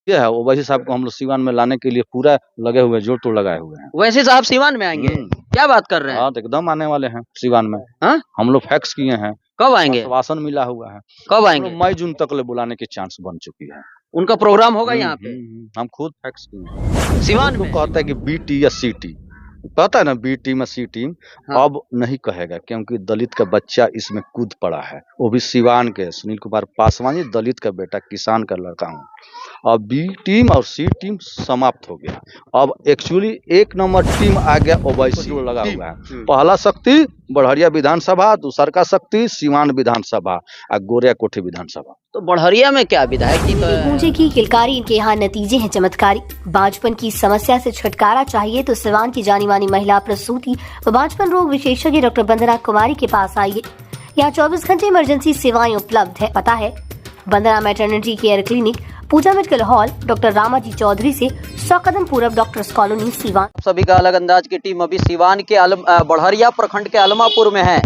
ये है ओवैसी साहब को हम लोग सीवान में लाने के लिए पूरा लगे हुए, जोर तोड़ लगाए हुए हैं। वैसे साहब सीवान में आएंगे? क्या बात कर रहे हैं? हाँ, तो एकदम आने वाले हैं सीवान में। हाँ? हम लोग फैक्स किए हैं, कब आएंगे? आश्वासन मिला हुआ है। कब आएंगे? मई जून तक ले बुलाने की चांस बन चुकी है। उनका प्रोग्राम होगा यहाँ पे? हम खुद फैक्स किए हैं। सीवान में कहता है कि बी टी या सी टी, पता है ना, बी टीम या सी टीम। हाँ। अब नहीं कहेगा क्योंकि दलित का बच्चा इसमें कूद पड़ा है, वो भी सिवान के सुनील कुमार पासवान जी, दलित का बेटा, किसान का लड़का हूँ। अब बी टीम और सी टीम समाप्त हो गया। अब एक्चुअली एक नंबर टीम आ गया ओवैसी लगा हुआ है। पहला शक्ति बढ़हरिया विधानसभा, दूसर का शक्ति सिवान विधानसभा और गोरिया कोठी विधानसभा। तो बढ़हरिया में क्या विधायक जी पूंजी की किलकारी, इनके यहाँ नतीजे हैं चमत्कारी। बांझपन की समस्या से छुटकारा चाहिए तो सिवान की जानी मानी महिला प्रसूति व बांझपन रोग विशेषज्ञ डॉक्टर वंदना कुमारी के पास आइए। यहाँ 24 घंटे इमरजेंसी सेवाएं उपलब्ध है। पता है Vandana maternity care clinic, Puja medical hall, doctor Ramaji Chaudhary से 100 कदम पूर्व, डॉक्टर्स कॉलोनी, सीवान। सभी का अलग अंदाज की टीम अभी सीवान के बढ़हरिया प्रखंड के अलमापुर में है।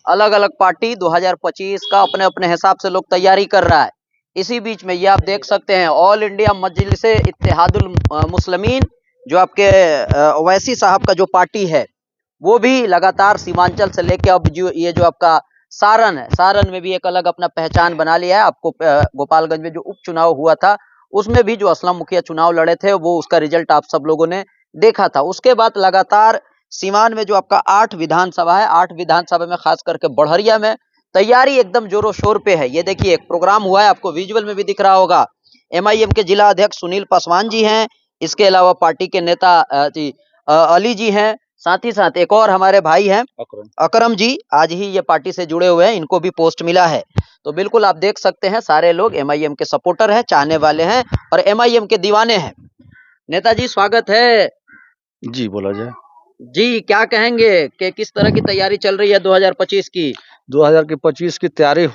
अलग अलग पार्टी 2025 का अपने अपने हिसाब से लोग तैयारी कर रहा है। इसी बीच में ये आप देख सकते हैं ऑल इंडिया मजलिसे इत्तेहादुल मुस्लिमीन, जो आपके ओवैसी साहब का जो पार्टी है, वो भी लगातार सीमांचल से लेके अब जो आपका सारण है, सारण में भी एक अलग अपना पहचान बना लिया है। आपको गोपालगंज में जो उपचुनाव हुआ था उसमें भी जो असलम मुखिया चुनाव लड़े थे, वो उसका रिजल्ट आप सब लोगों ने देखा था। उसके बाद लगातार सीवान में जो आपका 8 विधानसभा है, 8 विधानसभा में खास करके बढ़हरिया में तैयारी एकदम जोरों शोर पे है। ये देखिए एक प्रोग्राम हुआ है, आपको विजुअल में भी दिख रहा होगा। MIM के जिला अध्यक्ष सुनील पासवान जी हैं, इसके अलावा पार्टी के नेता अली जी हैं, साथ ही साथ एक और हमारे भाई हैं अकरम जी, आज ही ये पार्टी से जुड़े हुए हैं, इनको भी पोस्ट मिला है। तो बिल्कुल आप देख सकते हैं सारे लोग MIM के सपोर्टर हैं, चाहने वाले हैं और MIM के दीवाने हैं। नेताजी स्वागत है जी। बोला जाए जी, क्या कहेंगे कि किस तरह की तैयारी चल रही है 2025 की? 2025 की तैयारी,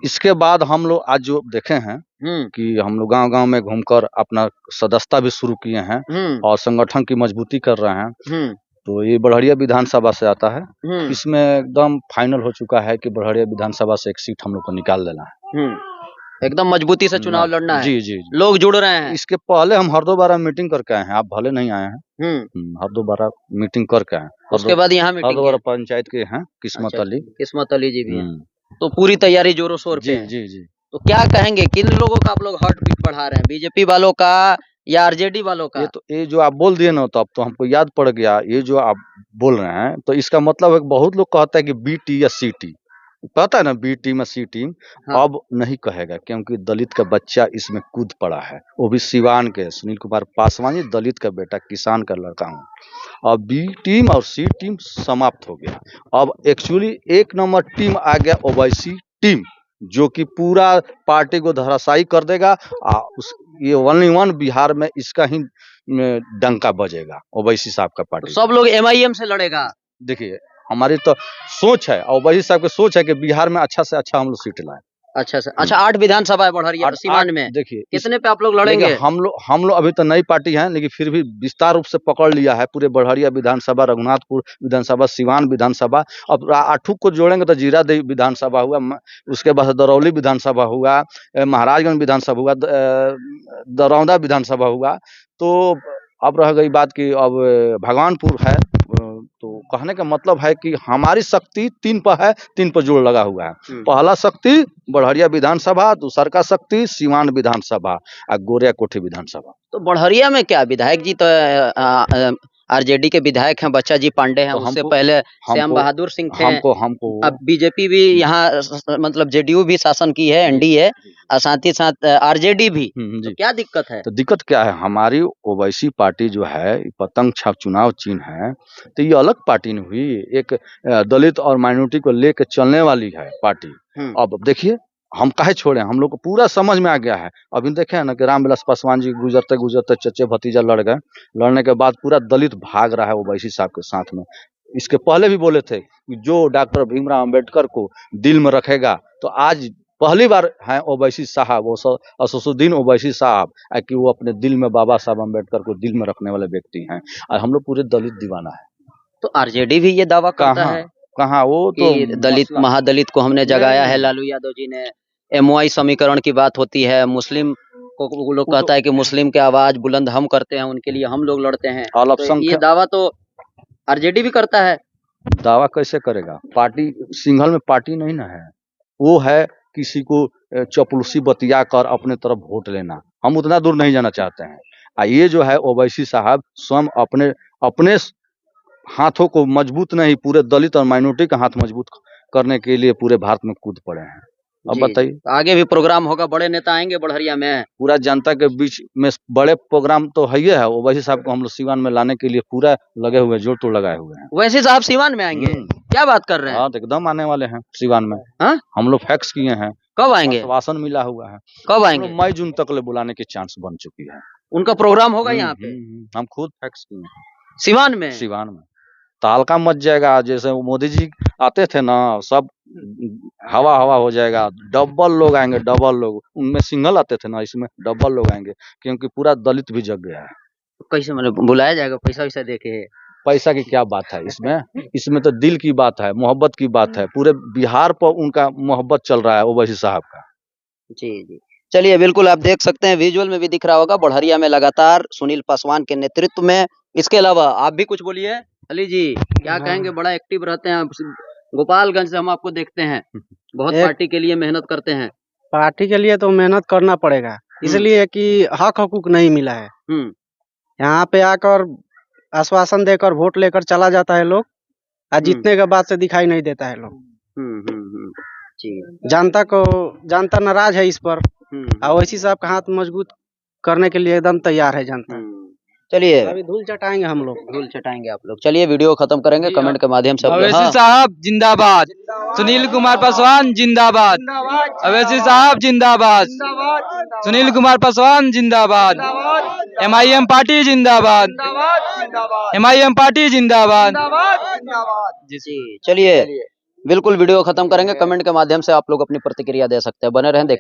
इसके बाद हम लोग आज जो देखे हैं कि हम लोग गांव-गांव में घूमकर अपना सदस्यता भी शुरू किए हैं और संगठन की मजबूती कर रहे हैं। तो ये बढ़हरिया विधानसभा से आता है। इसमें एकदम फाइनल हो चुका है कि बढ़हरिया विधानसभा से एक सीट हम लोग को निकाल देना है। एकदम मजबूती से चुनाव लड़ना है। जी जी। लोग जुड़ रहे हैं। इसके पहले हम हर 2 बार मीटिंग करके आए हैं, आप भले नहीं आए हैं। हर 2 बार मीटिंग करके आए। उसके बाद यहाँ मीटिंग हर 2 बार पंचायत के हैं, किस्मत अली जी भी है। तो पूरी तैयारी जोरों शोर पे है। जी जी। तो क्या कहेंगे, किन लोगों का आप लोग हार्ट बीट बढ़ा रहे हैं, बीजेपी वालों का या RJD वालों का? ये जो आप बोल दिए ना, तो अब तो हमको याद पड़ गया। ये जो आप बोल रहे हैं तो इसका मतलब है बहुत लोग कहता है कि बी टी या सी टी, पता है ना, बी टीम या सी टीम। हाँ। अब नहीं कहेगा क्योंकि दलित का बच्चा इसमें कूद पड़ा है, वो भी सिवान के सुनील कुमार पासवान जी, दलित का बेटा, किसान का लड़का हूँ। अब बी टीम और सी टीम समाप्त हो गया। अब एक्चुअली एक नंबर टीम आ गया ओवैसी टीम, जो कि पूरा पार्टी को धराशायी कर देगा। ये ओनली वन बिहार में इसका ही डंका बजेगा, ओवैसी साहब का पार्टी। सब लोग MIM से लड़ेगा। देखिए हमारी तो सोच है और ओवैसी साहब की सोच है कि बिहार में अच्छा से अच्छा हम लोग सीट लाएं। अच्छा से अच्छा 8 विधानसभा है बढ़हरिया सीवान में। देखिए कितने पे आप लोग लड़ेंगे? हम लोग अभी तो नई पार्टी हैं, लेकिन फिर भी विस्तार रूप से पकड़ लिया है पूरे बढ़हरिया विधानसभा, रघुनाथपुर विधानसभा, सिवान विधानसभा। अब 8 को जोड़ेंगे तो जीरादेवी विधानसभा हुआ, उसके बाद दरौली विधानसभा हुआ, महाराजगंज विधानसभा हुआ, दरौंदा विधानसभा हुआ। तो अब रह गई बात कि अब भगवानपुर है। तो कहने का मतलब है कि हमारी शक्ति 3 पर है, 3 पर जोड़ लगा हुआ है। पहला शक्ति बढ़हरिया विधानसभा, दूसर का शक्ति सिवान विधानसभा और गोरिया कोठी विधानसभा। तो बढ़हरिया में क्या विधायक जी तो RJD के विधायक हैं, बच्चा जी पांडे हैं, तो उससे पहले श्याम बहादुर सिंह थे। हमको अब बीजेपी भी यहाँ मतलब JDU भी शासन की है, NDA, और साथ ही साथ RJD भी। तो क्या दिक्कत है? तो दिक्कत क्या है, हमारी ओवैसी पार्टी जो है पतंग छाप चुनाव चिन्ह है, तो ये अलग पार्टी नहीं हुई, एक दलित और माइनॉरिटी को लेकर चलने वाली है पार्टी। अब देखिए हम काहे छोड़े, हम लोग को पूरा समझ में आ गया है। अभी देखे है ना कि रामविलास पासवान जी गुजरते गुजरते चचे भतीजा लड़ गए, लड़ने के बाद पूरा दलित भाग रहा है ओवैसी साहब के साथ में। इसके पहले भी बोले थे कि जो डॉक्टर भीमराव अंबेडकर को दिल में रखेगा, तो आज पहली बार है ओवैसी साहब, वो असदुद्दीन ओवैसी साहब, कि वो अपने दिल में बाबा साहब अम्बेडकर को दिल में रखने वाले व्यक्ति हैं, और हम लोग पूरे दलित दीवाना है। तो RJD भी ये दावा करता है कहाँ वो तो दलित महादलित को हमने जगाया है। लालू यादव जी ने MOI समीकरण की बात होती है, मुस्लिम वो लोग कहता है कि मुस्लिम के आवाज बुलंद हम करते हैं, उनके लिए हम लोग लड़ते हैं। तो अल्पसंख्यक ये दावा तो आरजेडी भी करता है। दावा कैसे करेगा? पार्टी सिंघल में पार्टी नहीं ना है, वो है किसी को चपलूसी बतिया कर अपने तरफ वोट लेना। हम उतना दूर नहीं जाना चाहते हैं। ये जो है ओवैसी साहब स्वयं अपने हाथों को मजबूत नहीं, पूरे दलित और माइनॉरिटी का हाथ मजबूत करने के लिए पूरे भारत में कूद पड़े हैं। अब जी, बताइए, तो आगे भी प्रोग्राम होगा, बड़े नेता आएंगे बढ़हरिया में। पूरा जनता के बीच में बड़े प्रोग्राम तो है ही है। ओवैसी साहब को हम लोग सीवान में लाने के लिए पूरा लगे हुए, जोर तोड़ लगाए हुए हैं। वैसे साहब सीवान में आएंगे? क्या बात कर रहे हैं? हाँ, तो एकदम आने वाले हैं सीवान में। हाँ? हम लोग फैक्स किए हैं, कब आएंगे? आश्वासन मिला हुआ है। कब आएंगे? मई जून तक ले बुलाने की चांस बन चुकी है। उनका प्रोग्राम होगा यहाँ पे हम खुद फैक्स किए हैं सीवान में। सीवान में। तालका मच जाएगा, जैसे मोदी जी आते थे ना, सब हवा हवा हो जाएगा। डबल लोग आएंगे, डबल लोग। उनमें सिंगल आते थे ना, इसमें डबल लोग आएंगे, क्योंकि पूरा दलित भी जग गया है। कैसे मतलब बुलाया जाएगा? पैसा वैसा देके? पैसा की क्या बात है इसमें तो दिल की बात है, मोहब्बत की बात है। पूरे बिहार पर उनका मोहब्बत चल रहा है ओवैसी साहब का। जी जी, चलिए बिल्कुल आप देख सकते हैं, विजुअल में भी दिख रहा होगा, बढ़हरिया में लगातार सुनील पासवान के नेतृत्व में। इसके अलावा आप भी कुछ बोलिए अली जी, क्या कहेंगे? बड़ा एक्टिव रहते हैं गोपालगंज से, हम आपको देखते हैं बहुत पार्टी के लिए मेहनत करते हैं। पार्टी के लिए तो मेहनत करना पड़ेगा, इसलिए कि हक हकूक नहीं मिला है। यहाँ पे आकर आश्वासन देकर वोट लेकर चला जाता है लोग, और जीतने के बाद से दिखाई नहीं देता है लोग। जनता नाराज है इस पर, और ओवैसी साहब का हाथ मजबूत करने के लिए एकदम तैयार है जनता। चलिए अभी धूल चटाएंगे हम लोग, धूल चटाएंगे आप लोग। चलिए वीडियो खत्म करेंगे, कमेंट के माध्यम से। ओवैसी साहब जिंदाबाद, सुनील कुमार पासवान जिंदाबाद, ओवैसी साहब जिंदाबाद, सुनील कुमार पासवान जिंदाबाद, MIM पार्टी जिंदाबाद, MIM पार्टी जिंदाबाद। जी चलिए बिल्कुल वीडियो खत्म करेंगे, कमेंट के माध्यम से आप लोग अपनी प्रतिक्रिया दे सकते हैं। बने रहें, देख